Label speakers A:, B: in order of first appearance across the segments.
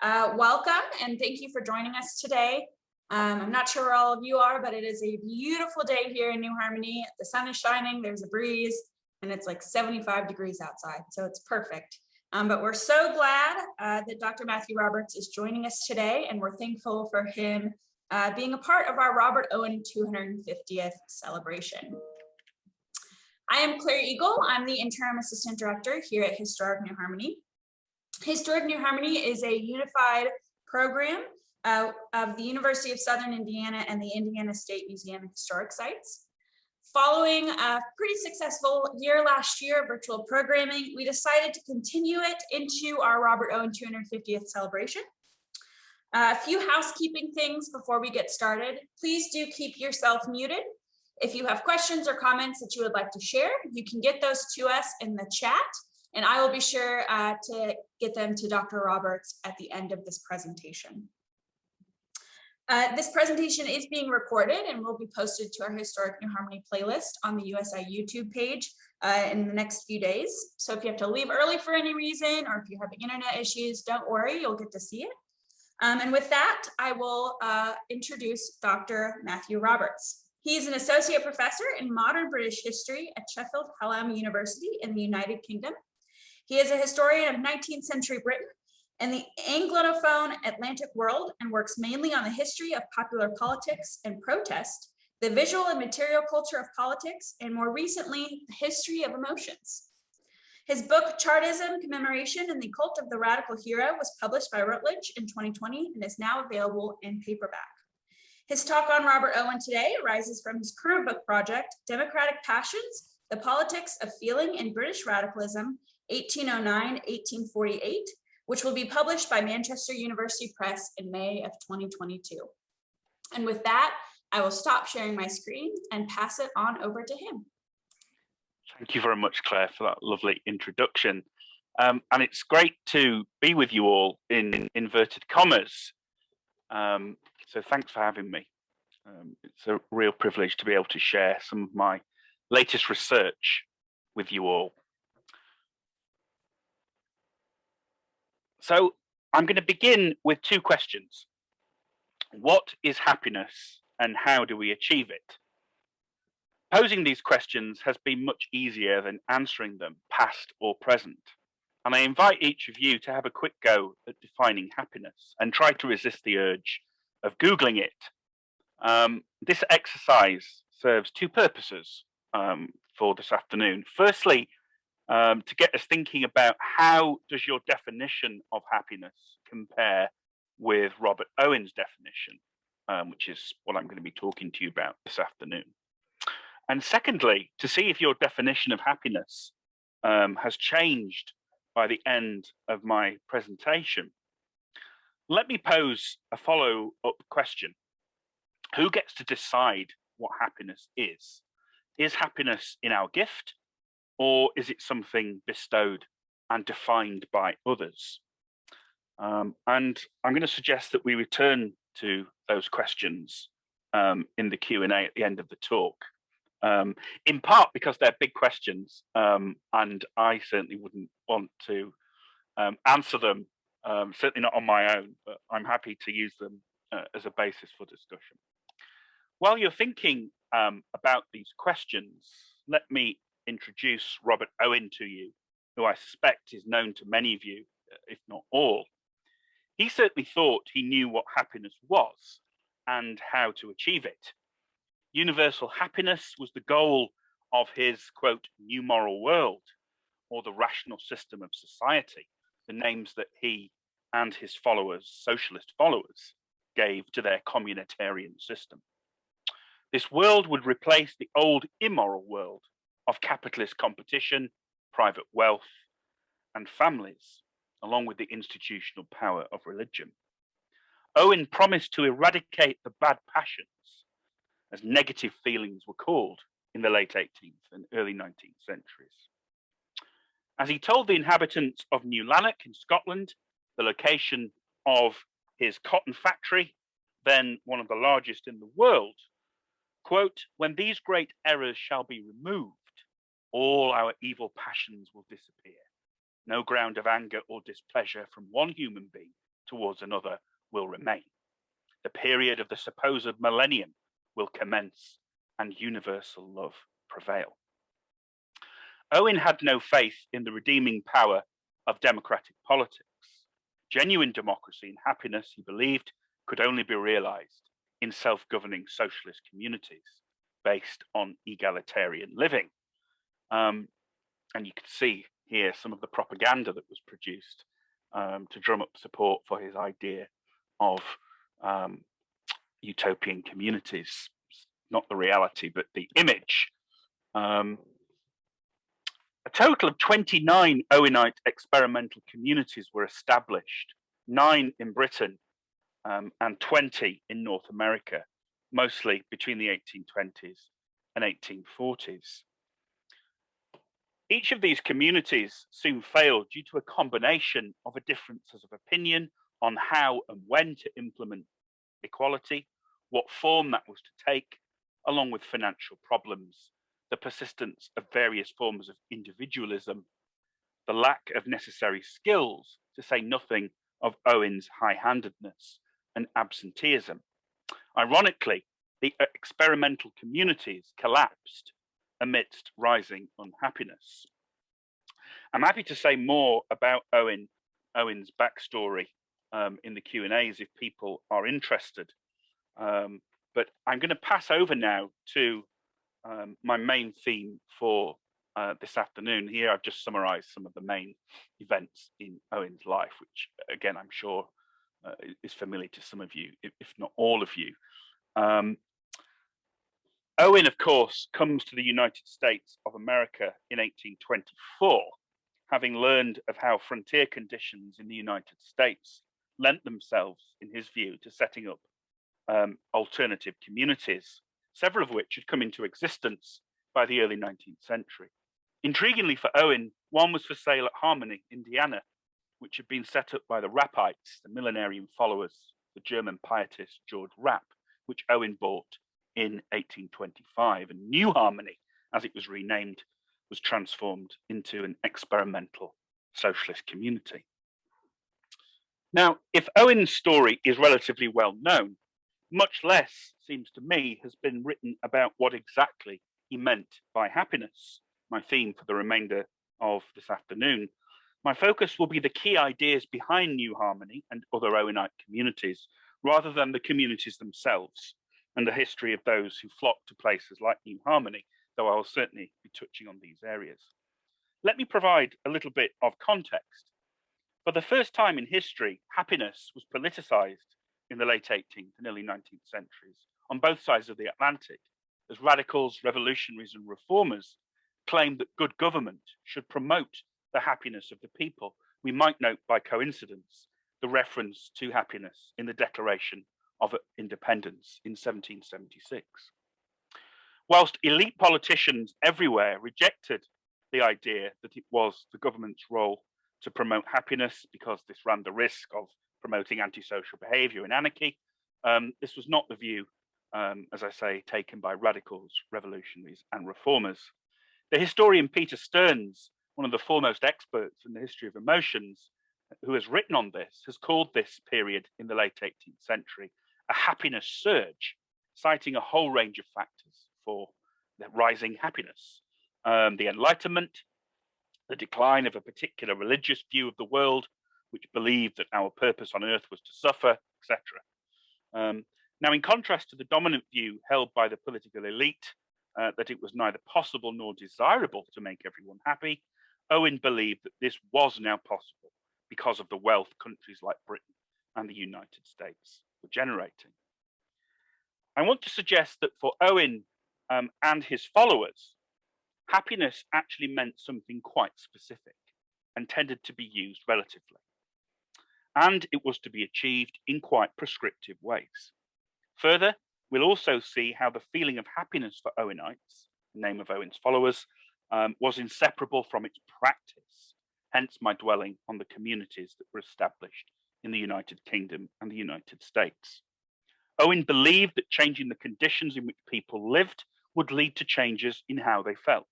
A: Welcome and thank you for joining us today. I'm not sure where all of you are, but it is a beautiful day here in New Harmony. The sun is shining, there's a breeze, and it's like 75 degrees outside, so it's perfect. But we're so glad that Dr. Matthew Roberts is joining us today, and we're thankful for him being a part of our Robert Owen 250th celebration. I am Claire Eagle. I'm the Interim Assistant Director here at Historic New Harmony. Historic New Harmony is a unified program of the University of Southern Indiana and the Indiana State Museum of Historic Sites. Following a pretty successful year last year of virtual programming, we decided to continue it into our Robert Owen 250th celebration. A few housekeeping things before we get started. Please do keep yourself muted. If you have questions or comments that you would like to share, you can get those to us in the chat, and I will be sure to get them to Dr. Roberts at the end of this presentation. This presentation is being recorded and will be posted to our Historic New Harmony playlist on the USI YouTube page in the next few days. So if you have to leave early for any reason, or if you're having internet issues, don't worry, you'll get to see it. And with that, I will introduce Dr. Matthew Roberts. He is an associate professor in modern British history at Sheffield Hallam University in the United Kingdom. He is a historian of 19th century Britain and the Anglophone Atlantic world, and works mainly on the history of popular politics and protest, the visual and material culture of politics, and more recently, the history of emotions. His book, Chartism, Commemoration, and the Cult of the Radical Hero, was published by Routledge in 2020 and is now available in paperback. His talk on Robert Owen today arises from his current book project, Democratic Passions, The Politics of Feeling in British Radicalism, 1809-1848, which will be published by Manchester University Press in May of 2022. And with that, I will stop sharing my screen and pass it on over to him.
B: Thank you very much, Claire, for that lovely introduction. And it's great to be with you all in inverted commas. So thanks for having me. It's a real privilege to be able to share some of my latest research with you all. So I'm going to begin with two questions. What is happiness and how do we achieve it? Posing these questions has been much easier than answering them, past or present. And I invite each of you to have a quick go at defining happiness and try to resist the urge of Googling it. This exercise serves two purposes for this afternoon. Firstly, to get us thinking about how does your definition of happiness compare with Robert Owen's definition, which is what I'm going to be talking to you about this afternoon. And secondly, to see if your definition of happiness has changed by the end of my presentation. Let me pose a follow-up question. Who gets to decide what happiness is? Is happiness in our gift, or is it something bestowed and defined by others? And I'm going to suggest that we return to those questions in the Q&A at the end of the talk, in part because they're big questions, and I certainly wouldn't want to answer them, certainly not on my own, but I'm happy to use them as a basis for discussion. While you're thinking about these questions, let me introduce Robert Owen to you, who I suspect is known to many of you, if not all. He certainly thought he knew what happiness was and how to achieve it. Universal happiness was the goal of his, quote, new moral world, or the rational system of society, the names that he and his followers, socialist followers, gave to their communitarian system. This world would replace the old immoral world of capitalist competition, private wealth, and families, along with the institutional power of religion. Owen promised to eradicate the bad passions, as negative feelings were called in the late 18th and early 19th centuries. As he told the inhabitants of New Lanark in Scotland, the location of his cotton factory, then one of the largest in the world, quote, when these great errors shall be removed, all our evil passions will disappear. No ground of anger or displeasure from one human being towards another will remain. The period of the supposed millennium will commence and universal love prevail. Owen had no faith in the redeeming power of democratic politics. Genuine democracy and happiness, he believed, could only be realized in self-governing socialist communities based on egalitarian living. And you can see here some of the propaganda that was produced to drum up support for his idea of utopian communities. Not the reality, but the image. A total of 29 Owenite experimental communities were established, 9 in Britain and 20 in North America, mostly between the 1820s and 1840s. Each of these communities soon failed due to a combination of differences of opinion on how and when to implement equality, what form that was to take, along with financial problems, the persistence of various forms of individualism, the lack of necessary skills, to say nothing of Owen's high-handedness and absenteeism. Ironically, the experimental communities collapsed amidst rising unhappiness. I'm happy to say more about Owen's backstory in the Q&As if people are interested. But I'm going to pass over now to my main theme for this afternoon. Here I've just summarized some of the main events in Owen's life, which again, I'm sure is familiar to some of you, if not all of you. Owen, of course, comes to the United States of America in 1824, having learned of how frontier conditions in the United States lent themselves, in his view, to setting up alternative communities, several of which had come into existence by the early 19th century. Intriguingly for Owen, one was for sale at Harmony, Indiana, which had been set up by the Rappites, the millenarian followers, the German pietist George Rapp, which Owen bought in 1825. And New Harmony, as it was renamed, was transformed into an experimental socialist community. Now, if Owen's story is relatively well known, much less, seems to me, has been written about what exactly he meant by happiness, my theme for the remainder of this afternoon. My focus will be the key ideas behind New Harmony and other Owenite communities, rather than the communities themselves and the history of those who flocked to places like New Harmony, though I will certainly be touching on these areas. Let me provide a little bit of context. For the first time in history, happiness was politicized in the late 18th and early 19th centuries on both sides of the Atlantic, as radicals, revolutionaries, and reformers claimed that good government should promote the happiness of the people. We might note by coincidence the reference to happiness in the Declaration of Independence in 1776. Whilst elite politicians everywhere rejected the idea that it was the government's role to promote happiness because this ran the risk of promoting antisocial behavior and anarchy, this was not the view, as I say, taken by radicals, revolutionaries, and reformers. The historian Peter Stearns, one of the foremost experts in the history of emotions, who has written on this, has called this period in the late 18th century a happiness surge, citing a whole range of factors for the rising happiness. The Enlightenment, the decline of a particular religious view of the world, which believed that our purpose on earth was to suffer, etc. Now, in contrast to the dominant view held by the political elite, that it was neither possible nor desirable to make everyone happy, Owen believed that this was now possible because of the wealth countries like Britain and the United States were generating. I want to suggest that for Owen and his followers, happiness actually meant something quite specific and tended to be used relatively. And it was to be achieved in quite prescriptive ways. Further, we'll also see how the feeling of happiness for Owenites, the name of Owen's followers, was inseparable from its practice, hence my dwelling on the communities that were established in the United Kingdom and the United States. Owen believed that changing the conditions in which people lived would lead to changes in how they felt.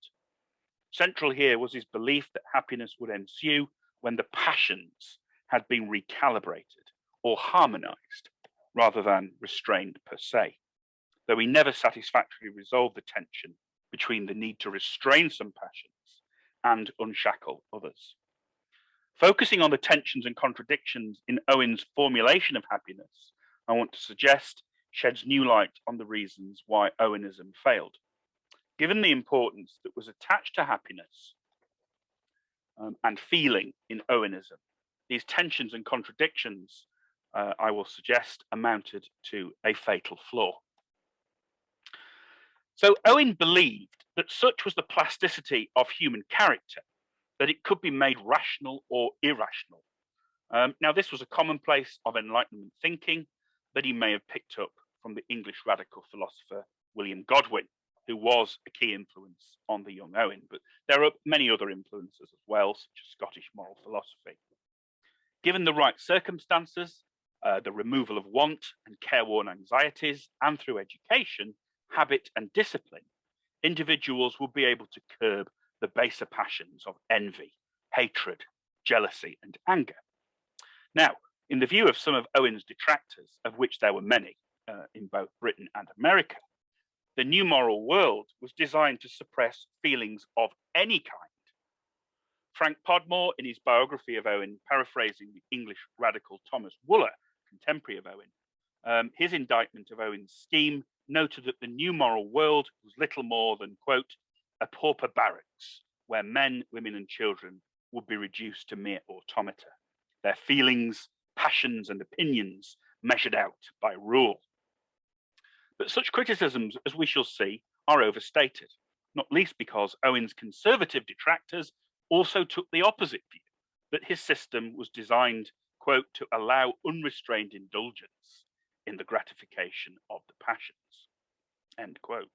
B: Central here was his belief that happiness would ensue when the passions had been recalibrated, or harmonized rather than restrained per se, though he never satisfactorily resolved the tension between the need to restrain some passions and unshackle others. Focusing on the tensions and contradictions in Owen's formulation of happiness, I want to suggest sheds new light on the reasons why Owenism failed. Given the importance that was attached to happiness and feeling in Owenism, these tensions and contradictions, I will suggest, amounted to a fatal flaw. So Owen believed that such was the plasticity of human character that it could be made rational or irrational. Now, this was a commonplace of Enlightenment thinking that he may have picked up from the English radical philosopher William Godwin, who was a key influence on the young Owen, but there are many other influences as well, such as Scottish moral philosophy. Given the right circumstances, the removal of want and careworn anxieties, and through education, habit, and discipline, individuals will be able to curb the baser passions of envy, hatred, jealousy, and anger. Now, in the view of some of Owen's detractors, of which there were many in both Britain and America, the new moral world was designed to suppress feelings of any kind. Frank Podmore, in his biography of Owen, paraphrasing the English radical Thomas Wooler, contemporary of Owen, his indictment of Owen's scheme noted that the new moral world was little more than, quote, a pauper barracks where men, women, and children would be reduced to mere automata, their feelings, passions, and opinions measured out by rule. But such criticisms, as we shall see, are overstated, not least because Owen's conservative detractors also took the opposite view, that his system was designed, quote, to allow unrestrained indulgence in the gratification of the passions, end quote.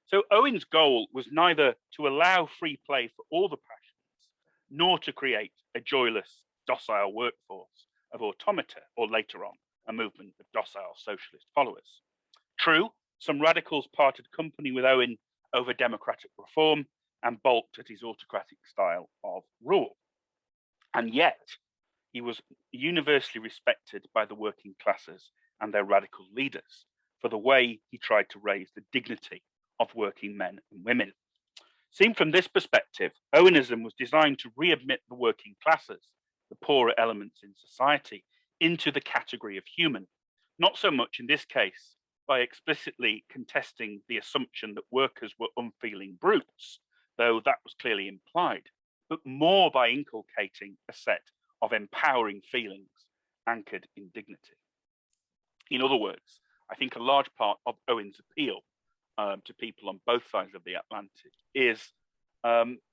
B: So Owen's goal was neither to allow free play for all the passions, nor to create a joyless, docile workforce of automata, or later on, a movement of docile socialist followers. True, some radicals parted company with Owen over democratic reform and balked at his autocratic style of rule. And yet, he was universally respected by the working classes and their radical leaders for the way he tried to raise the dignity of working men and women. Seen from this perspective, Owenism was designed to readmit the working classes, the poorer elements in society, into the category of human, not so much in this case by explicitly contesting the assumption that workers were unfeeling brutes, though that was clearly implied, but more by inculcating a set of empowering feelings anchored in dignity. In other words, I think a large part of Owen's appeal to people on both sides of the Atlantic is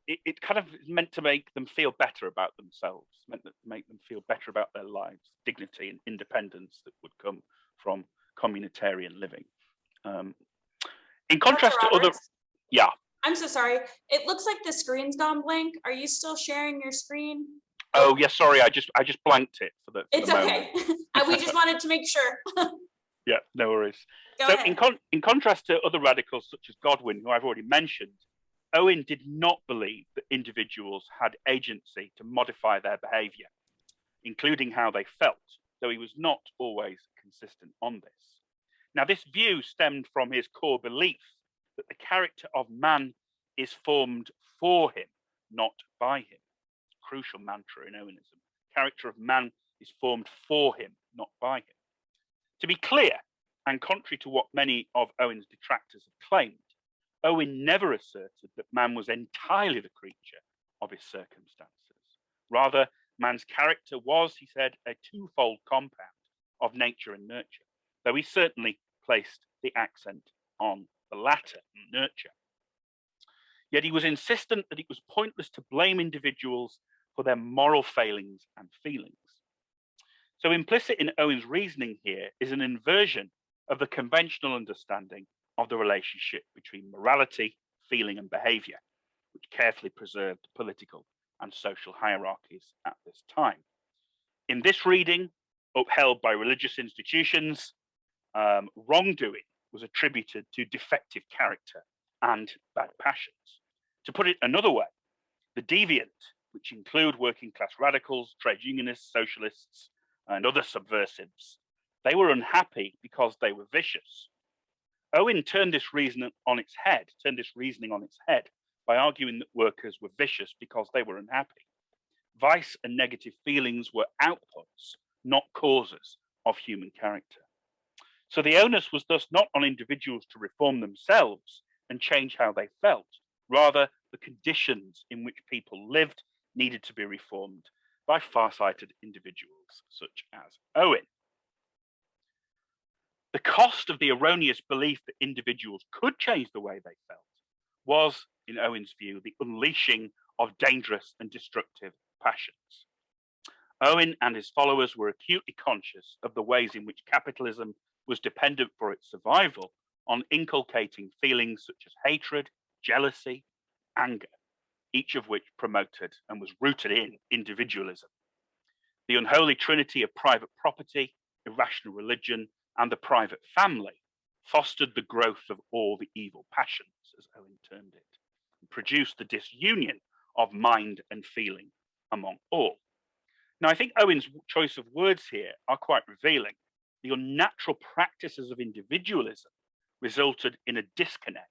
B: it kind of meant to make them feel better about themselves, meant to make them feel better about their lives, dignity and independence that would come from communitarian living. In contrast
A: Dr.
B: to other,
A: Roberts,
B: yeah.
A: I'm so sorry. It looks like the screen's gone blank. Are you still sharing your screen?
B: Oh, yes, sorry, I just blanked it for the
A: It's okay. We just wanted to make sure.
B: Yeah, no worries.
A: Go
B: So
A: ahead.
B: in contrast to other radicals such as Godwin, who I've already mentioned, Owen did not believe that individuals had agency to modify their behavior, including how they felt, though he was not always consistent on this. Now, this view stemmed from his core belief that the character of man is formed for him, not by him. Crucial mantra in Owenism. Character of man is formed for him, not by him. To be clear, and contrary to what many of Owen's detractors have claimed, Owen never asserted that man was entirely the creature of his circumstances. Rather, man's character was, he said, a twofold compound of nature and nurture, though he certainly placed the accent on the latter, nurture. Yet he was insistent that it was pointless to blame individuals for their moral failings and feelings. So implicit in Owen's reasoning here is an inversion of the conventional understanding of the relationship between morality, feeling, and behavior, which carefully preserved political and social hierarchies at this time. In this reading, upheld by religious institutions, wrongdoing was attributed to defective character and bad passions. To put it another way, the deviant, which include working class radicals, trade unionists, socialists, and other subversives. They were unhappy because they were vicious. Owen turned this reasoning on its head by arguing that workers were vicious because they were unhappy. Vice and negative feelings were outputs, not causes of human character. So the onus was thus not on individuals to reform themselves and change how they felt. Rather, the conditions in which people lived needed to be reformed by far-sighted individuals such as Owen. The cost of the erroneous belief that individuals could change the way they felt was, in Owen's view, the unleashing of dangerous and destructive passions. Owen and his followers were acutely conscious of the ways in which capitalism was dependent for its survival on inculcating feelings such as hatred, jealousy, anger, each of which promoted and was rooted in individualism. The unholy trinity of private property, irrational religion, and the private family fostered the growth of all the evil passions, as Owen termed it, and produced the disunion of mind and feeling among all. Now, I think Owen's choice of words here are quite revealing. The unnatural practices of individualism resulted in a disconnect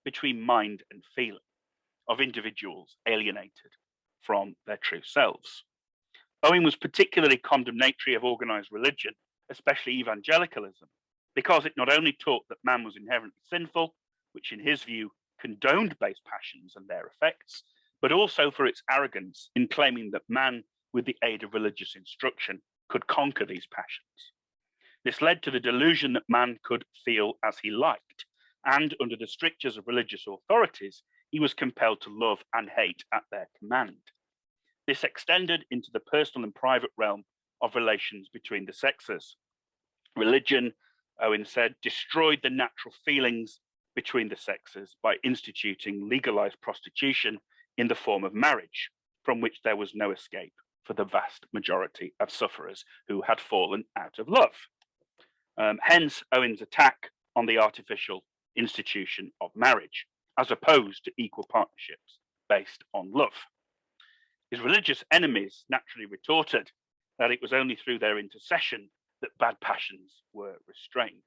B: between mind and feeling, of individuals alienated from their true selves. Owen was particularly condemnatory of organized religion, especially evangelicalism, because it not only taught that man was inherently sinful, which in his view condoned base passions and their effects, but also for its arrogance in claiming that man, with the aid of religious instruction, could conquer these passions. This led to the delusion that man could feel as he liked, and under the strictures of religious authorities, he was compelled to love and hate at their command. This extended into the personal and private realm of relations between the sexes. Religion, Owen said, destroyed the natural feelings between the sexes by instituting legalized prostitution in the form of marriage, from which there was no escape for the vast majority of sufferers who had fallen out of love. Hence, Owen's attack on the artificial institution of marriage, as opposed to equal partnerships based on love. His religious enemies naturally retorted that it was only through their intercession that bad passions were restrained.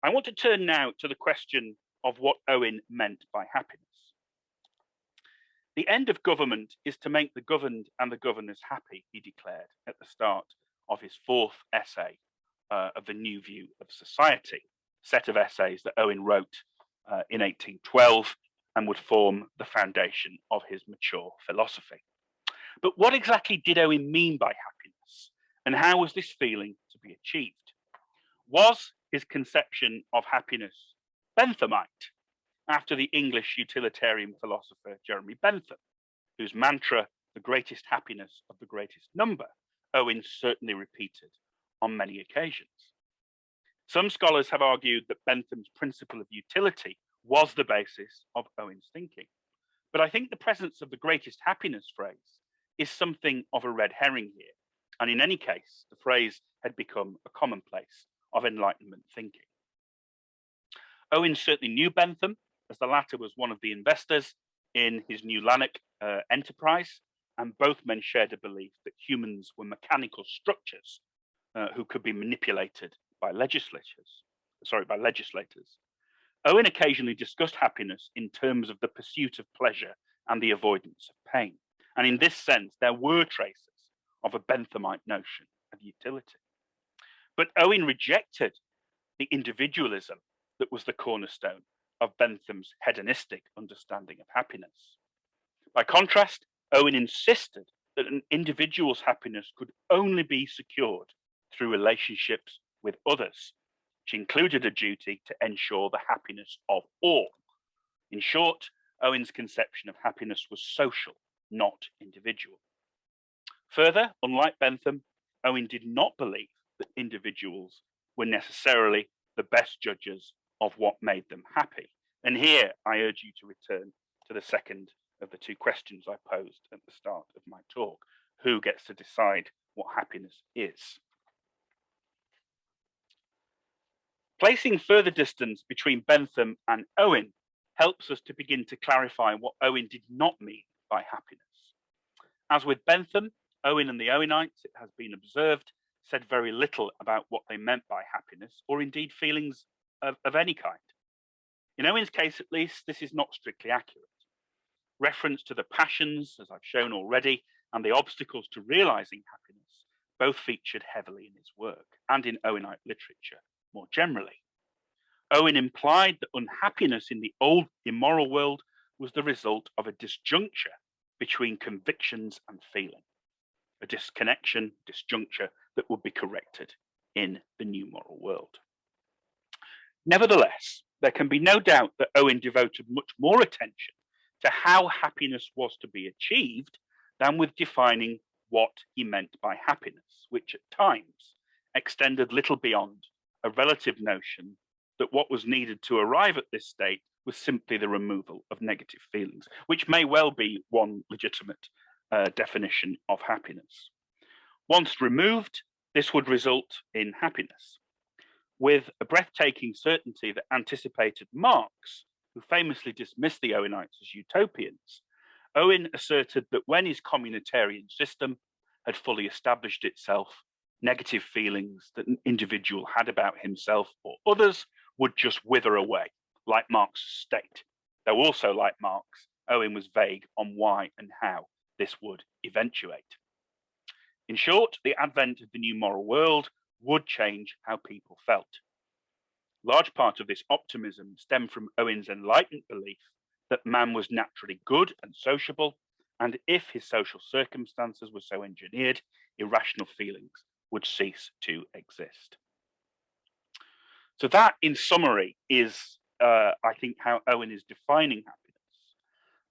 B: I want to turn now to the question of what Owen meant by happiness. The end of government is to make the governed and the governors happy, he declared at the start of his fourth essay of the New View of Society, set of essays that Owen wrote in 1812 and would form the foundation of his mature philosophy. But what exactly did Owen mean by happiness, and how was this feeling to be achieved? Was his conception of happiness Benthamite, after the English utilitarian philosopher Jeremy Bentham, whose mantra, the greatest happiness of the greatest number, Owen certainly repeated on many occasions? Some scholars have argued that Bentham's principle of utility was the basis of Owen's thinking. But I think the presence of the greatest happiness phrase is something of a red herring here. And in any case, the phrase had become a commonplace of Enlightenment thinking. Owen certainly knew Bentham, as the latter was one of the investors in his New Lanark enterprise, and both men shared a belief that humans were mechanical structures who could be manipulated by legislators. Owen occasionally discussed happiness in terms of the pursuit of pleasure and the avoidance of pain. And in this sense, there were traces of a Benthamite notion of utility. But Owen rejected the individualism that was the cornerstone of Bentham's hedonistic understanding of happiness. By contrast, Owen insisted that an individual's happiness could only be secured through relationships with others, which included a duty to ensure the happiness of all. In short, Owen's conception of happiness was social, not individual. Further, unlike Bentham, Owen did not believe that individuals were necessarily the best judges of what made them happy. And here I urge you to return to the second of the two questions I posed at the start of my talk. Who gets to decide what happiness is? Placing further distance between Bentham and Owen helps us to begin to clarify what Owen did not mean by happiness. As with Bentham, Owen and the Owenites, it has been observed, said very little about what they meant by happiness, or indeed feelings of any kind. In Owen's case, at least, this is not strictly accurate. Reference to the passions, as I've shown already, and the obstacles to realizing happiness both featured heavily in his work and in Owenite literature more generally. Owen implied that unhappiness in the old immoral world was the result of a disjuncture between convictions and feeling, a disjuncture that would be corrected in the new moral world. Nevertheless, there can be no doubt that Owen devoted much more attention to how happiness was to be achieved than with defining what he meant by happiness, which at times extended little beyond a relative notion that what was needed to arrive at this state was simply the removal of negative feelings, which may well be one legitimate definition of happiness. Once removed, this would result in happiness. With a breathtaking certainty that anticipated Marx, who famously dismissed the Owenites as utopians, Owen asserted that when his communitarian system had fully established itself, negative feelings that an individual had about himself or others would just wither away, like Marx's state. Though also like Marx, Owen was vague on why and how this would eventuate. In short, the advent of the new moral world would change how people felt. Large part of this optimism stemmed from Owen's enlightened belief that man was naturally good and sociable, and if his social circumstances were so engineered, irrational feelings would cease to exist. So that, in summary, is, I think, how Owen is defining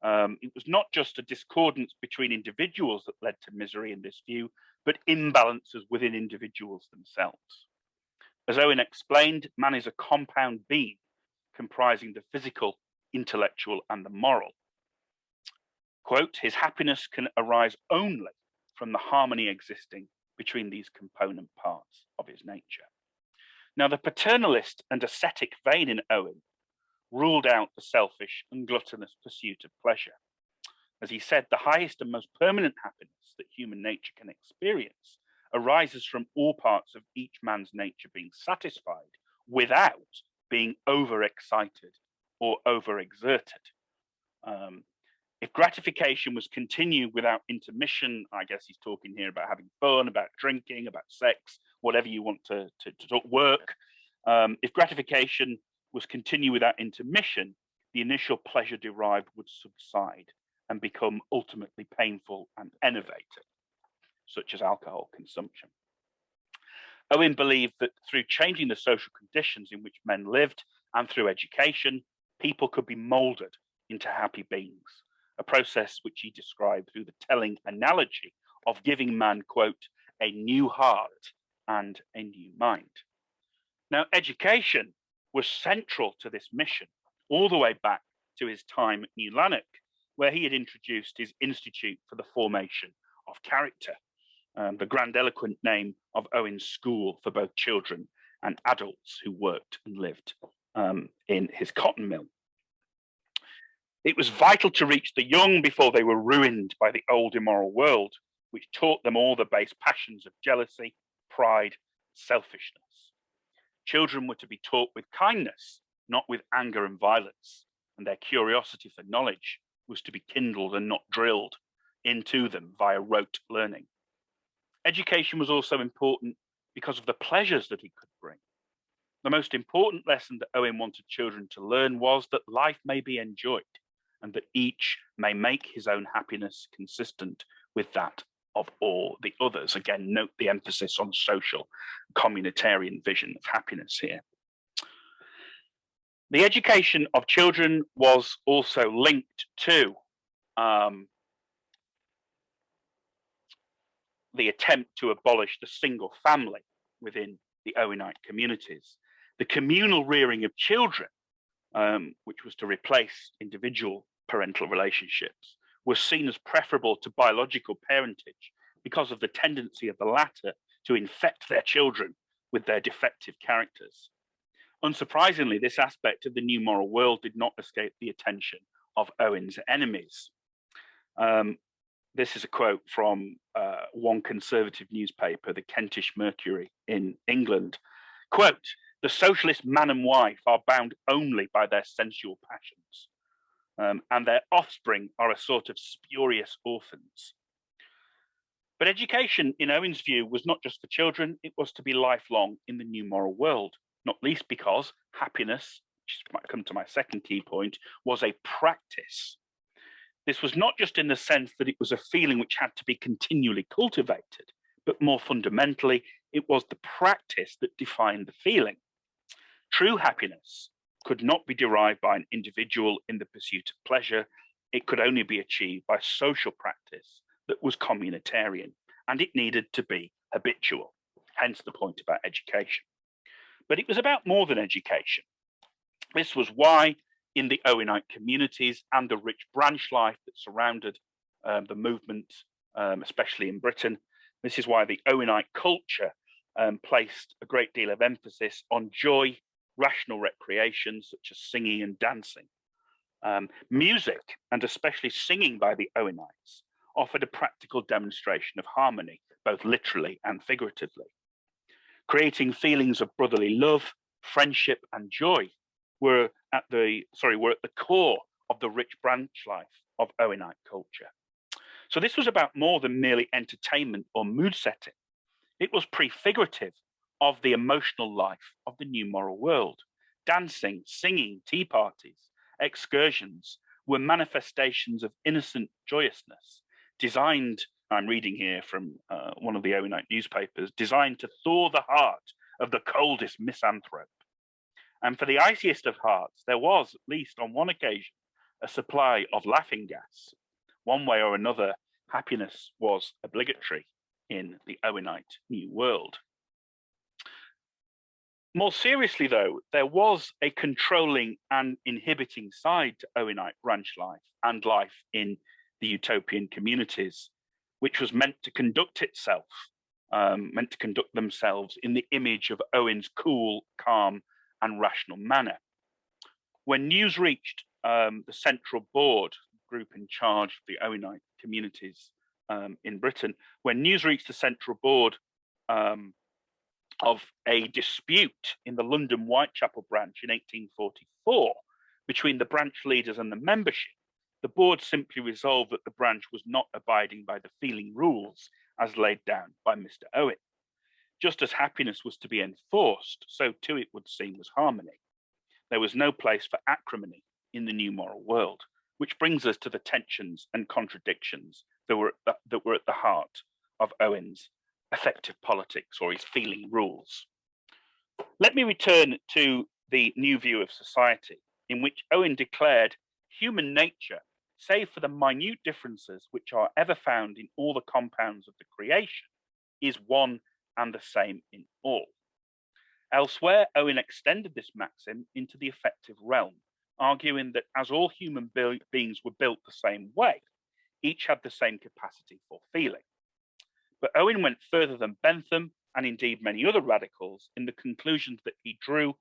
B: happiness. It was not just a discordance between individuals that led to misery in this view, but imbalances within individuals themselves. As Owen explained, man is a compound being comprising the physical, intellectual, and the moral. Quote, his happiness can arise only from the harmony existing between these component parts of his nature. Now, the paternalist and ascetic vein in Owen ruled out the selfish and gluttonous pursuit of pleasure. As he said, the highest and most permanent happiness that human nature can experience arises from all parts of each man's nature being satisfied without being overexcited or overexerted. If gratification was continued without intermission, I guess he's talking here about having fun, about drinking, about sex, whatever you want to talk, work. If gratification was continued without intermission, the initial pleasure derived would subside and become ultimately painful and enervating, such as alcohol consumption. Owen believed that through changing the social conditions in which men lived and through education, people could be molded into happy beings, a process which he described through the telling analogy of giving man, quote, a new heart and a new mind. Now, education was central to this mission all the way back to his time at New Lanark, where he had introduced his Institute for the Formation of Character, the grandiloquent name of Owen's school for both children and adults who worked and lived in his cotton mill. It was vital to reach the young before they were ruined by the old immoral world, which taught them all the base passions of jealousy, pride, selfishness. Children were to be taught with kindness, not with anger and violence, and their curiosity for knowledge was to be kindled and not drilled into them via rote learning. Education was also important because of the pleasures that it could bring. The most important lesson that Owen wanted children to learn was that life may be enjoyed and that each may make his own happiness consistent with that of all the others. Again, note the emphasis on social communitarian vision of happiness here. The education of children was also linked to the attempt to abolish the single family within the Owenite communities. The communal rearing of children, which was to replace individual parental relationships, was seen as preferable to biological parentage because of the tendency of the latter to infect their children with their defective characters. Unsurprisingly, this aspect of the new moral world did not escape the attention of Owen's enemies. This is a quote from one conservative newspaper, the Kentish Mercury in England. Quote, "The socialist man and wife are bound only by their sensual passions, and their offspring are a sort of spurious orphans." But education, in Owen's view, was not just for children, it was to be lifelong in the new moral world, not least because happiness, which might come to my second key point, was a practice. This was not just in the sense that it was a feeling which had to be continually cultivated, but more fundamentally, it was the practice that defined the feeling. True happiness could not be derived by an individual in the pursuit of pleasure. It could only be achieved by social practice that was communitarian, and it needed to be habitual, hence the point about education. But it was about more than education. This was why in the Owenite communities and the rich branch life that surrounded the movement, especially in Britain, this is why the Owenite culture placed a great deal of emphasis on joy, rational recreation, such as singing and dancing. Music, and especially singing by the Owenites, offered a practical demonstration of harmony, both literally and figuratively. Creating feelings of brotherly love, friendship, and joy were at the core of the rich branch life of Owenite culture. So this was about more than merely entertainment or mood setting. It was prefigurative of the emotional life of the new moral world. Dancing, singing, tea parties, excursions were manifestations of innocent joyousness, designed, I'm reading here from one of the Owenite newspapers, designed to thaw the heart of the coldest misanthrope. And for the iciest of hearts, there was, at least on one occasion, a supply of laughing gas. One way or another, happiness was obligatory in the Owenite New World. More seriously, though, there was a controlling and inhibiting side to Owenite branch life and life in the utopian communities, which was meant to conduct themselves in the image of Owen's cool, calm, and rational manner. When news reached the central board, group in charge of the Owenite communities in Britain, when news reached the central board of a dispute in the London Whitechapel branch in 1844 between the branch leaders and the membership, the board simply resolved that the branch was not abiding by the feeling rules as laid down by Mr. Owen. Just as happiness was to be enforced, so too it would seem was harmony. There was no place for acrimony in the new moral world, which brings us to the tensions and contradictions that were at the heart of Owen's effective politics, or his feeling rules. Let me return to the new view of society, in which Owen declared human nature, save for the minute differences which are ever found in all the compounds of the creation, is one and the same in all. Elsewhere, Owen extended this maxim into the affective realm, arguing that as all human beings were built the same way, each had the same capacity for feeling. But Owen went further than Bentham, and indeed many other radicals, in the conclusions that he drew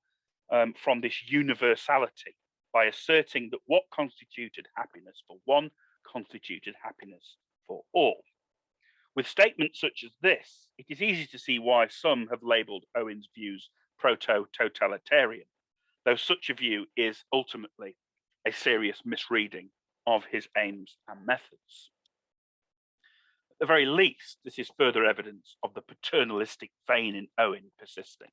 B: from this universality, by asserting that what constituted happiness for one constituted happiness for all. With statements such as this, it is easy to see why some have labelled Owen's views proto-totalitarian, though such a view is ultimately a serious misreading of his aims and methods. At the very least, this is further evidence of the paternalistic vein in Owen persisting.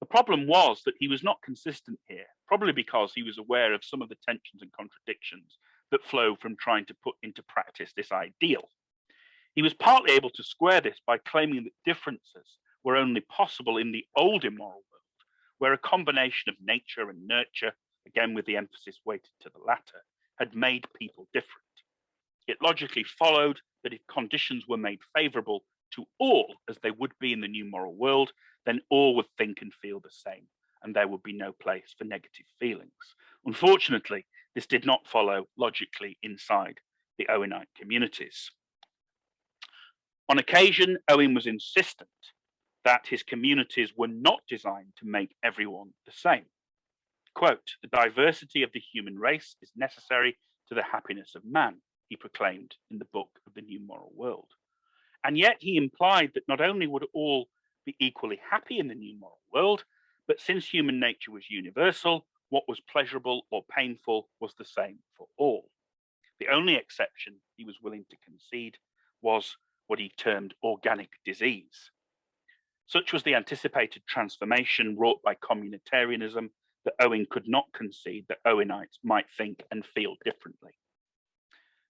B: The problem was that he was not consistent here, probably because he was aware of some of the tensions and contradictions that flow from trying to put into practice this ideal. He was partly able to square this by claiming that differences were only possible in the old immoral world, where a combination of nature and nurture, again with the emphasis weighted to the latter, had made people different. It logically followed that if conditions were made favourable to all as they would be in the new moral world, then all would think and feel the same, and there would be no place for negative feelings. Unfortunately, this did not follow logically inside the Owenite communities. On occasion, Owen was insistent that his communities were not designed to make everyone the same. Quote, "The diversity of the human race is necessary to the happiness of man. he proclaimed in the book of the New Moral World. And yet he implied that not only would all be equally happy in the new moral world, but since human nature was universal, what was pleasurable or painful was the same for all. The only exception he was willing to concede was what he termed organic disease. Such was the anticipated transformation wrought by communitarianism that Owen could not concede that Owenites might think and feel differently.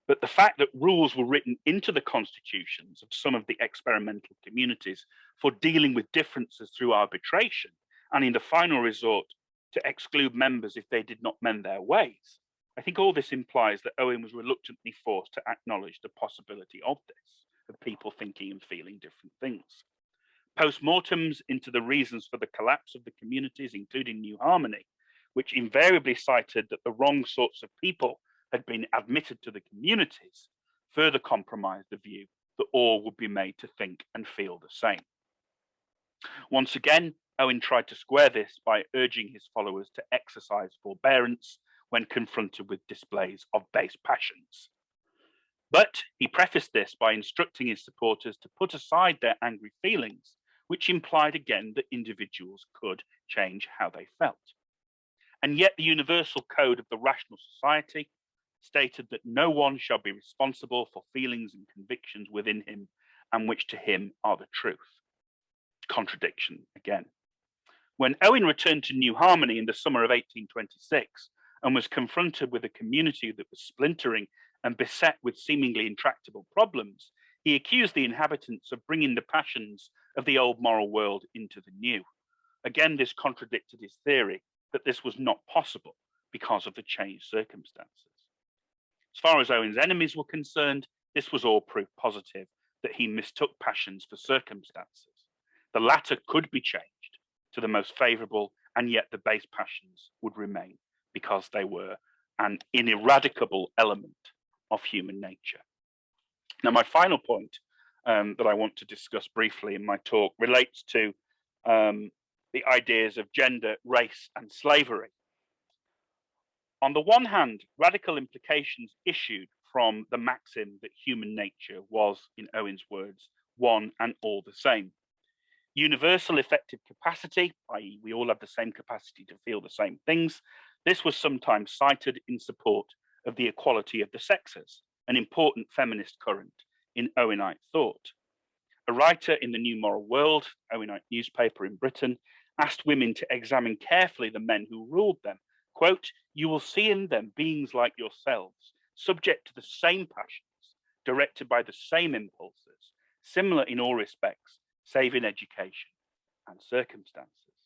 B: But the fact that rules were written into the constitutions of some of the experimental communities for dealing with differences through arbitration, and in the final resort, to exclude members if they did not mend their ways, I think all this implies that Owen was reluctantly forced to acknowledge the possibility of this, of people thinking and feeling different things. Post-mortems into the reasons for the collapse of the communities, including New Harmony, which invariably cited that the wrong sorts of people had been admitted to the communities, further compromised the view that all would be made to think and feel the same. Once again, Owen tried to square this by urging his followers to exercise forbearance when confronted with displays of base passions. But he prefaced this by instructing his supporters to put aside their angry feelings, which implied again that individuals could change how they felt. And yet the universal code of the rational society stated that no one shall be responsible for feelings and convictions within him and which to him are the truth. Contradiction again. When Owen returned to New Harmony in the summer of 1826 and was confronted with a community that was splintering and beset with seemingly intractable problems, he accused the inhabitants of bringing the passions of the old moral world into the new. Again, this contradicted his theory that this was not possible because of the changed circumstances. As far as Owen's enemies were concerned, this was all proof positive that he mistook passions for circumstances. The latter could be changed to the most favourable, and yet the base passions would remain because they were an ineradicable element of human nature. Now, my final point that I want to discuss briefly in my talk relates to the ideas of gender, race, and slavery. On the one hand, radical implications issued from the maxim that human nature was, in Owen's words, one and all the same. Universal effective capacity, i.e., we all have the same capacity to feel the same things, this was sometimes cited in support of the equality of the sexes, an important feminist current in Owenite thought. A writer in the New Moral World, Owenite newspaper in Britain, asked women to examine carefully the men who ruled them. Quote, "You will see in them beings like yourselves, subject to the same passions, directed by the same impulses, similar in all respects, save in education and circumstances."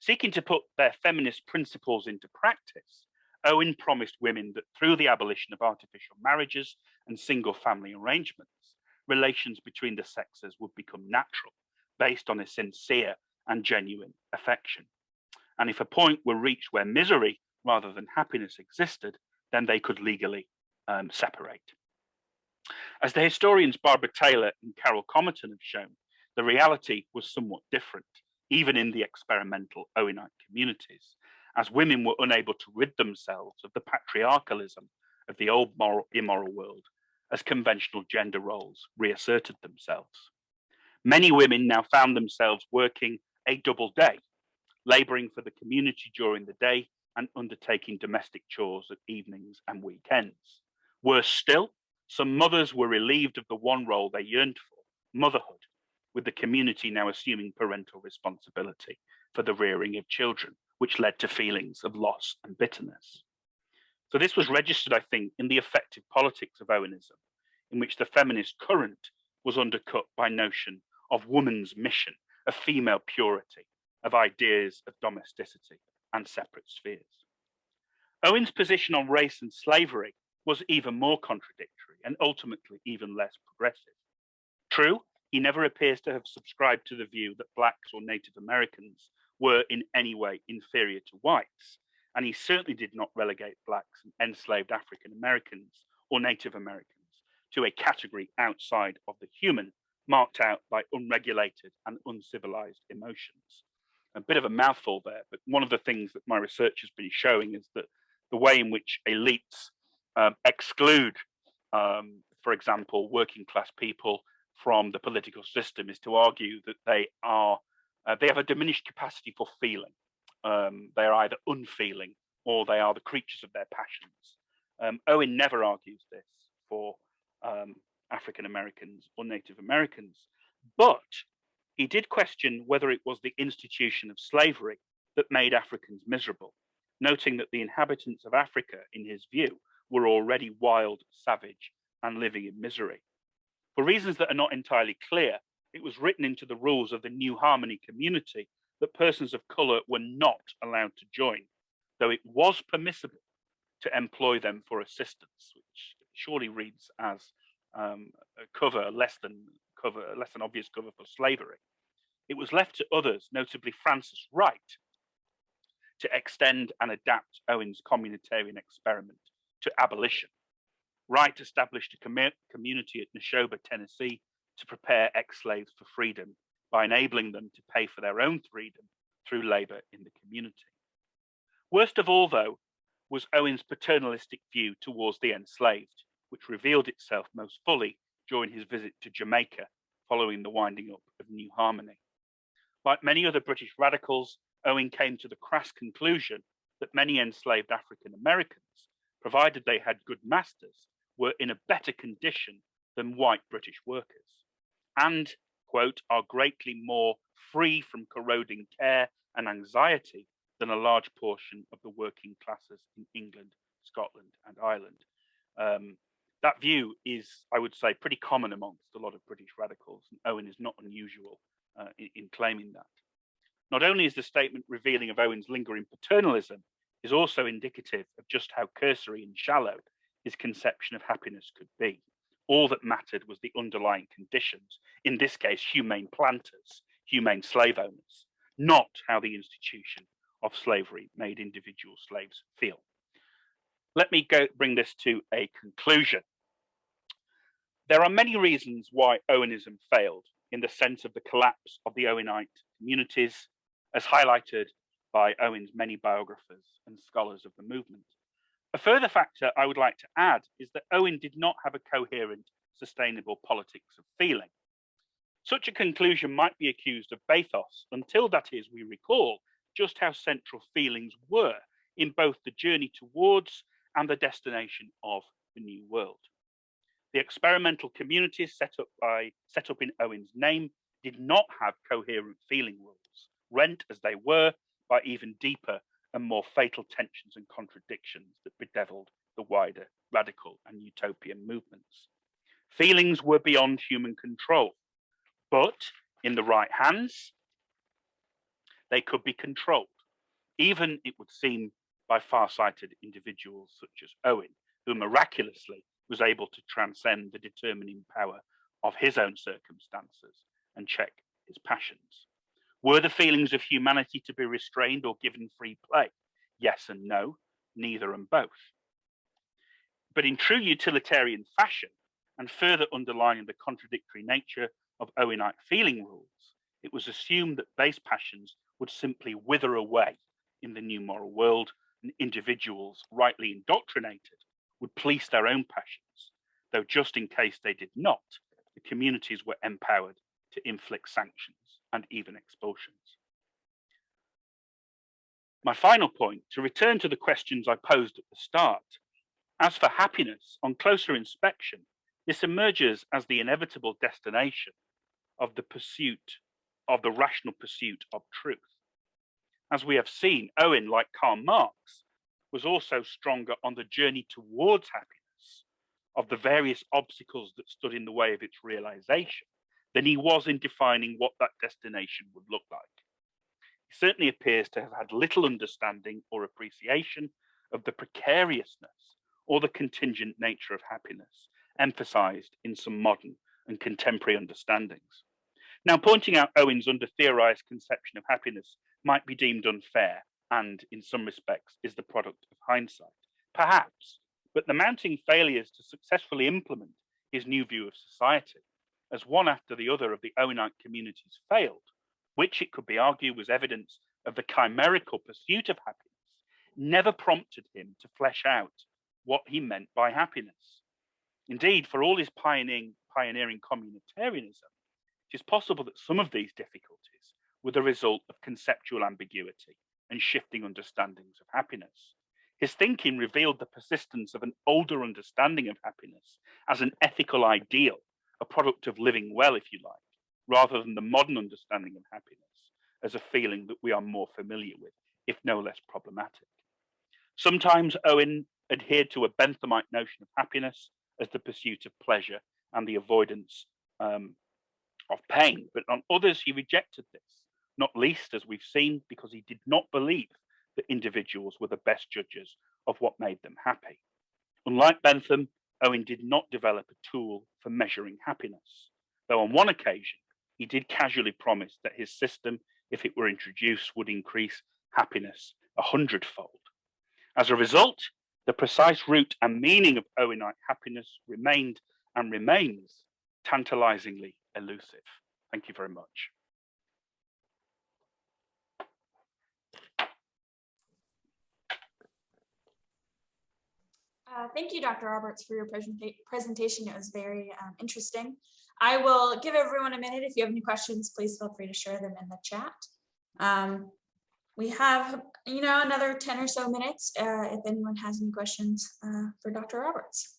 B: Seeking to put their feminist principles into practice, Owen promised women that through the abolition of artificial marriages and single family arrangements, relations between the sexes would become natural, based on a sincere and genuine affection. And if a point were reached where misery rather than happiness existed, then they could legally separate. As the historians Barbara Taylor and Carol Comerton have shown, the reality was somewhat different, even in the experimental Owenite communities, as women were unable to rid themselves of the patriarchalism of the old immoral world as conventional gender roles reasserted themselves. Many women now found themselves working a double day, labouring for the community during the day and undertaking domestic chores at evenings and weekends. Worse still, some mothers were relieved of the one role they yearned for, motherhood, with the community now assuming parental responsibility for the rearing of children, which led to feelings of loss and bitterness. So this was registered, I think, in the effective politics of Owenism, in which the feminist current was undercut by notion of woman's mission, of female purity, of ideas of domesticity and separate spheres. Owen's position on race and slavery was even more contradictory and ultimately even less progressive. True, he never appears to have subscribed to the view that blacks or Native Americans were in any way inferior to whites, and he certainly did not relegate blacks and enslaved African Americans or Native Americans to a category outside of the human, marked out by unregulated and uncivilized emotions. A bit of a mouthful there, but one of the things that my research has been showing is that the way in which elites exclude for example, working class people from the political system is to argue that they have a diminished capacity for feeling. They are either unfeeling or they are the creatures of their passions. Owen never argues this for African Americans or Native Americans, but he did question whether it was the institution of slavery that made Africans miserable, noting that the inhabitants of Africa, in his view, were already wild, savage, and living in misery. For reasons that are not entirely clear, it was written into the rules of the New Harmony community that persons of colour were not allowed to join, though it was permissible to employ them for assistance, which surely reads as a less than obvious cover for slavery. It was left to others, notably Francis Wright, to extend and adapt Owen's communitarian experiment to abolition. Wright established a community at Neshoba, Tennessee, to prepare ex-slaves for freedom by enabling them to pay for their own freedom through labor in the community. Worst of all, though, was Owen's paternalistic view towards the enslaved, which revealed itself most fully during his visit to Jamaica following the winding up of New Harmony. Like many other British radicals, Owen came to the crass conclusion that many enslaved African Americans, provided they had good masters, were in a better condition than white British workers, and, quote, are greatly more free from corroding care and anxiety than a large portion of the working classes in England, Scotland, and Ireland. That view is, I would say, pretty common amongst a lot of British radicals, and Owen is not unusual in claiming that. Not only is the statement revealing of Owen's lingering paternalism, is also indicative of just how cursory and shallow his conception of happiness could be. All that mattered was the underlying conditions, in this case, humane planters, humane slave owners, not how the institution of slavery made individual slaves feel. Let me bring this to a conclusion. There are many reasons why Owenism failed in the sense of the collapse of the Owenite communities, as highlighted by Owen's many biographers and scholars of the movement. A further factor I would like to add is that Owen did not have a coherent, sustainable politics of feeling. Such a conclusion might be accused of bathos until, that is, we recall just how central feelings were in both the journey towards and the destination of the New World. The experimental communities set up in Owen's name did not have coherent feeling rules, rent as they were by even deeper and more fatal tensions and contradictions that bedeviled the wider radical and utopian movements. Feelings were beyond human control, but in the right hands, they could be controlled, even, it would seem, by far-sighted individuals such as Owen, who miraculously was able to transcend the determining power of his own circumstances and check his passions. Were the feelings of humanity to be restrained or given free play? Yes and no, neither and both. But in true utilitarian fashion, and further underlining the contradictory nature of Owenite feeling rules, it was assumed that base passions would simply wither away in the new moral world, and individuals, rightly indoctrinated, would police their own passions, though just in case they did not, the communities were empowered to inflict sanctions and even expulsions. My final point, to return to the questions I posed at the start. As for happiness, on closer inspection, this emerges as the inevitable destination of the rational pursuit of truth. As we have seen, Owen, like Karl Marx, was also stronger on the journey towards happiness, of the various obstacles that stood in the way of its realization, than he was in defining what that destination would look like. He certainly appears to have had little understanding or appreciation of the precariousness or the contingent nature of happiness, emphasized in some modern and contemporary understandings. Now, pointing out Owen's under-theorized conception of happiness might be deemed unfair and, in some respects, is the product of hindsight. Perhaps, but the mounting failures to successfully implement his new view of society, as one after the other of the Owenite communities failed, which it could be argued was evidence of the chimerical pursuit of happiness, never prompted him to flesh out what he meant by happiness. Indeed, for all his pioneering communitarianism, it is possible that some of these difficulties were the result of conceptual ambiguity and shifting understandings of happiness. His thinking revealed the persistence of an older understanding of happiness as an ethical ideal, a product of living well, if you like, rather than the modern understanding of happiness as a feeling that we are more familiar with, if no less problematic. Sometimes Owen adhered to a Benthamite notion of happiness as the pursuit of pleasure and the avoidance of pain, but on others he rejected this, not least, as we've seen, because he did not believe that individuals were the best judges of what made them happy. Unlike Bentham, Owen did not develop a tool for measuring happiness, though on one occasion he did casually promise that his system, if it were introduced, would increase happiness 100-fold. As a result, the precise root and meaning of Owenite happiness remained and remains tantalizingly elusive. Thank you very much.
A: Thank you, Dr. Roberts, for your presentation. It was very interesting. I will give everyone a minute. If you have any questions, please feel free to share them in the chat. We have, another 10 or so minutes if anyone has any questions for Dr. Roberts.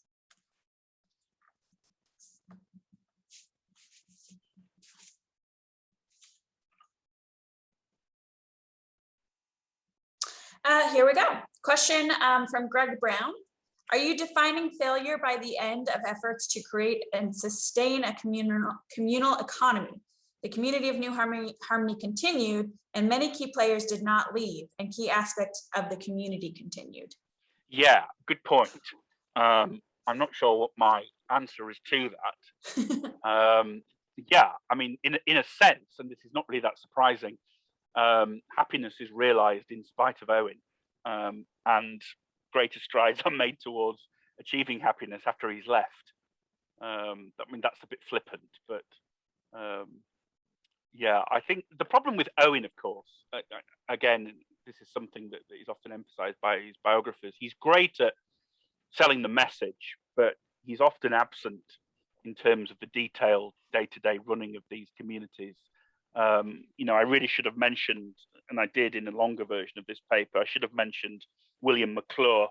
A: Here we go. Question from Greg Brown. Are you defining failure by the end of efforts to create and sustain a communal economy? The community of New Harmony continued, and many key players did not leave, and key aspects of the community continued.
B: Yeah, good point. I'm not sure what my answer is to that. Yeah, I mean, in a sense, and this is not really that surprising, happiness is realized in spite of Owen, and greater strides are made towards achieving happiness after he's left. I mean, that's a bit flippant, but yeah, I think the problem with Owen, of course, again, this is something that is often emphasized by his biographers. He's great at selling the message, but he's often absent in terms of the detailed day-to-day running of these communities. I really should have mentioned, and I did in a longer version of this paper, I should have mentioned William McClure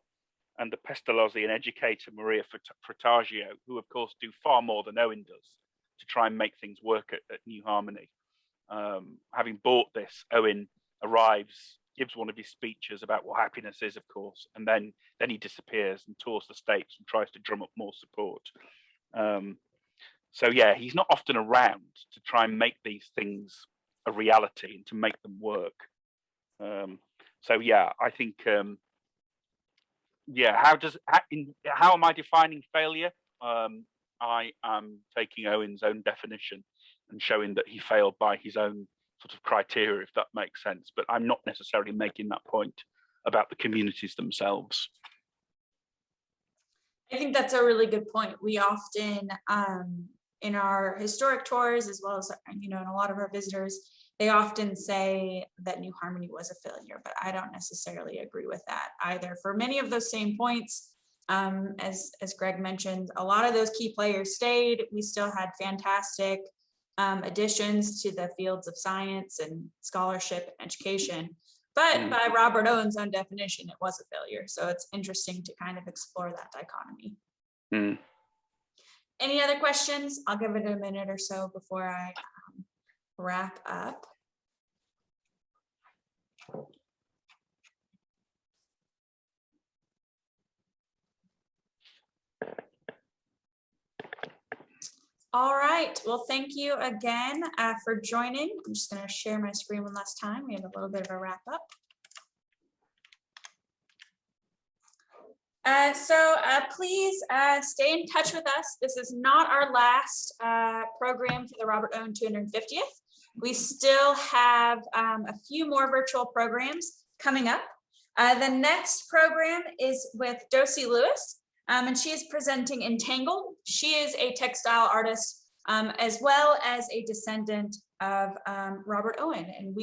B: and the Pestalozzian educator Maria Frottagio, who of course do far more than Owen does to try and make things work at New Harmony. Having bought this, Owen arrives, gives one of his speeches about what happiness is, of course, and then he disappears and tours the States and tries to drum up more support. So yeah, he's not often around to try and make these things a reality and to make them work. So yeah, I think, yeah, how am I defining failure? I am taking Owen's own definition and showing that he failed by his own sort of criteria, if that makes sense. But I'm not necessarily making that point about the communities themselves.
A: I think that's a really good point. We often, in our historic tours, as well as, in a lot of our visitors, they often say that New Harmony was a failure, but I don't necessarily agree with that either. For many of those same points, as Greg mentioned, a lot of those key players stayed. We still had fantastic additions to the fields of science and scholarship and education. But by Robert Owen's own definition, it was a failure. So it's interesting to kind of explore that dichotomy. Any other questions? I'll give it a minute or so before I wrap up. All right, well, thank you again for joining. I'm just going to share my screen one last time. We have a little bit of a wrap up. Please stay in touch with us. This is not our last program for the Robert Owen 250th. We still have a few more virtual programs coming up. The next program is with Docy Lewis, and she is presenting Entangled. She is a textile artist as well as a descendant of Robert Owen, and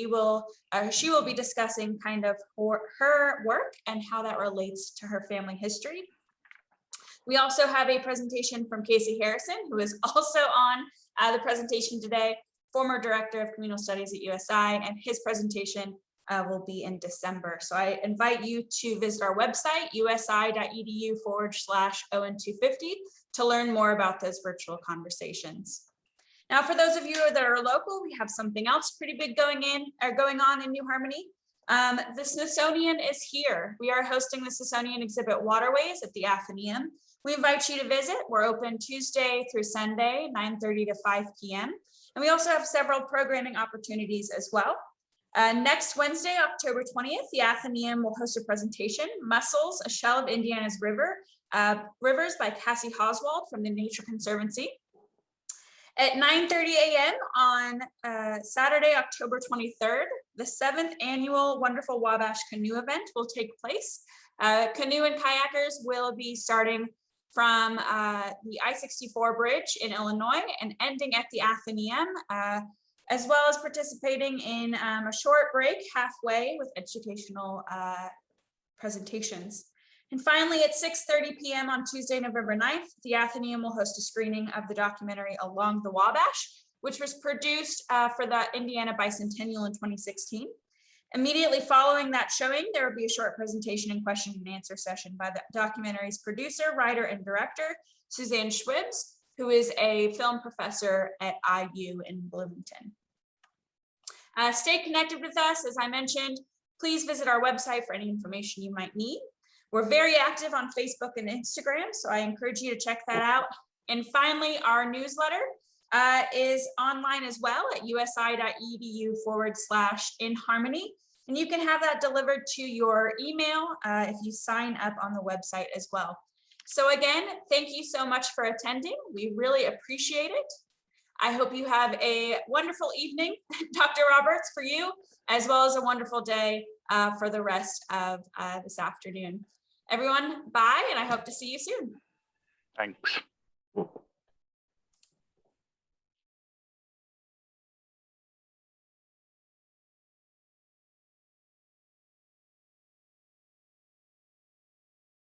A: she will be discussing kind of her work and how that relates to her family history. We also have a presentation from Casey Harrison, who is also on the presentation today, former director of communal studies at USI, and his presentation will be in December. So I invite you to visit our website, usi.edu/ON250 to learn more about those virtual conversations. Now, for those of you that are local, we have something else pretty big going on in New Harmony. The Smithsonian is here. We are hosting the Smithsonian exhibit Waterways at the Athenaeum. We invite you to visit. We're open Tuesday through Sunday, 9:30 to 5 p.m. And we also have several programming opportunities as well. Next Wednesday, October 20th, the Athenaeum will host a presentation, Mussels, A Shell of Indiana's Rivers by Cassie Oswald from the Nature Conservancy. At 9:30 a.m. on Saturday, October 23rd, the 7th annual Wonderful Wabash Canoe event will take place. Canoe and kayakers will be starting from the I-64 bridge in Illinois and ending at the Athenaeum, as well as participating in a short break halfway with educational presentations. And finally, at 6:30 p.m. on Tuesday, November 9th, the Athenaeum will host a screening of the documentary Along the Wabash, which was produced for the Indiana Bicentennial in 2016. Immediately following that showing, there will be a short presentation and question and answer session by the documentary's producer, writer, and director, Suzanne Schwibs, who is a film professor at IU in Bloomington. Stay connected with us. As I mentioned, please visit our website for any information you might need. We're very active on Facebook and Instagram, so I encourage you to check that out. And finally, our newsletter is online as well at usi.edu/inharmony. And you can have that delivered to your email if you sign up on the website as well. So again, thank you so much for attending. We really appreciate it. I hope you have a wonderful evening, Dr. Roberts, for you, as well as a wonderful day for the rest of this afternoon. Everyone, bye, and I hope to see you soon.
B: Thanks.